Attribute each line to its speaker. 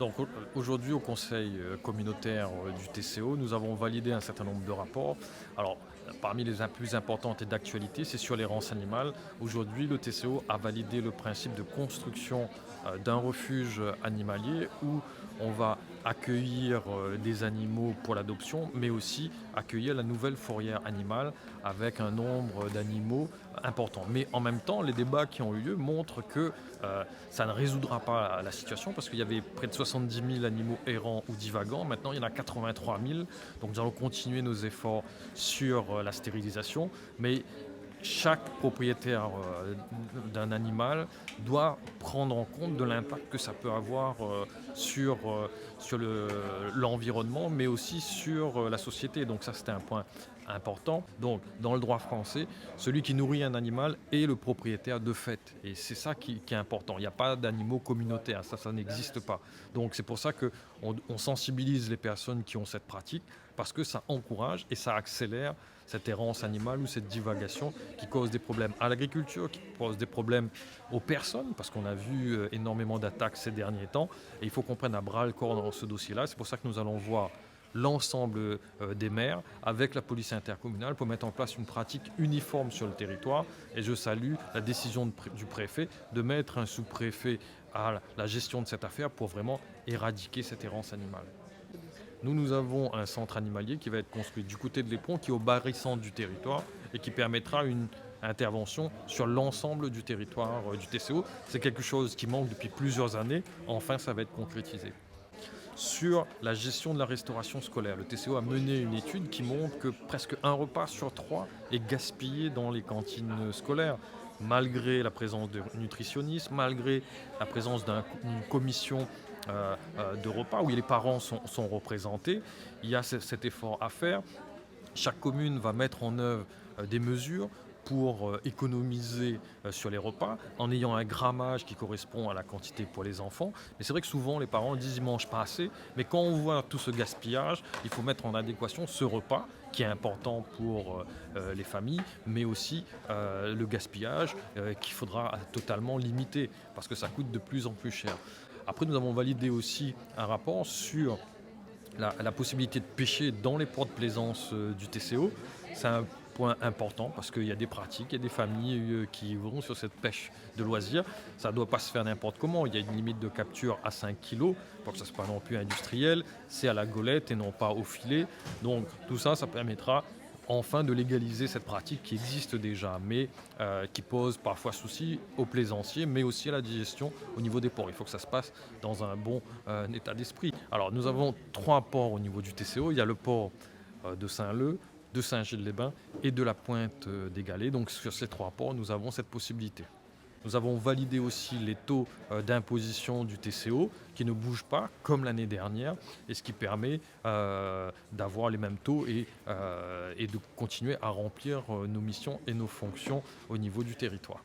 Speaker 1: Donc aujourd'hui au conseil communautaire du TCO, nous avons validé un certain nombre de rapports. Alors parmi les plus importantes et d'actualité, c'est sur l'errance animale. Aujourd'hui, le TCO a validé le principe de construction d'un refuge animalier où on va accueillir des animaux pour l'adoption, mais aussi accueillir la nouvelle fourrière animale avec un nombre d'animaux important. Mais en même temps, les débats qui ont eu lieu montrent que ça ne résoudra pas la situation parce qu'il y avait près de 70 000 animaux errants ou divagants. Maintenant, il y en a 83 000. Donc, nous allons continuer nos efforts sur la stérilisation. Mais chaque propriétaire d'un animal doit prendre en compte de l'impact que ça peut avoir sur l'environnement, mais aussi sur la société. Donc ça, c'était un point important. Donc, dans le droit français, celui qui nourrit un animal est le propriétaire de fait. Et c'est ça qui est important. Il n'y a pas d'animaux communautaires, ça n'existe pas. Donc c'est pour ça qu'on sensibilise les personnes qui ont cette pratique, parce que ça encourage et ça accélère cette errance animale ou cette divagation qui cause des problèmes à l'agriculture, qui cause des problèmes aux personnes, parce qu'on a vu énormément d'attaques ces derniers temps, et il faut qu'on prenne à bras le corps dans ce dossier-là. C'est pour ça que nous allons voir l'ensemble des maires avec la police intercommunale pour mettre en place une pratique uniforme sur le territoire. Et je salue la décision du préfet de mettre un sous-préfet à la gestion de cette affaire pour vraiment éradiquer cette errance animale. Nous avons un centre animalier qui va être construit du côté de l'Éperon, qui est au barycentre du territoire et qui permettra une intervention sur l'ensemble du territoire du TCO. C'est quelque chose qui manque depuis plusieurs années. Enfin, ça va être concrétisé. Sur la gestion de la restauration scolaire, le TCO a mené une étude qui montre que presque un repas sur trois est gaspillé dans les cantines scolaires, malgré la présence de nutritionnistes, malgré la présence d'une commission de repas où les parents sont représentés. Il y a cet effort à faire. Chaque commune va mettre en œuvre des mesures pour économiser sur les repas en ayant un grammage qui correspond à la quantité pour les enfants. Mais c'est vrai que souvent les parents disent qu'ils ne mangent pas assez, mais quand on voit tout ce gaspillage, il faut mettre en adéquation ce repas qui est important pour les familles, mais aussi le gaspillage qu'il faudra totalement limiter parce que ça coûte de plus en plus cher. Après, nous avons validé aussi un rapport sur la possibilité de pêcher dans les ports de plaisance du TCO. C'est un point important parce qu'il y a des pratiques, il y a des familles qui vont sur cette pêche de loisirs. Ça ne doit pas se faire n'importe comment. Il y a une limite de capture à 5 kilos pour que ça ne soit pas non plus industriel. C'est à la golette et non pas au filet. Donc tout ça, ça permettra enfin de légaliser cette pratique qui existe déjà, mais qui pose parfois souci aux plaisanciers, mais aussi à la digestion au niveau des ports. Il faut que ça se passe dans un bon état d'esprit. Alors nous avons 3 ports au niveau du TCO. Il y a le port de Saint-Leu, de Saint-Gilles-les-Bains et de la Pointe des Galets. Donc sur ces 3 ports, nous avons cette possibilité. Nous avons validé aussi les taux d'imposition du TCO qui ne bougent pas comme l'année dernière, et ce qui permet d'avoir les mêmes taux et de continuer à remplir nos missions et nos fonctions au niveau du territoire.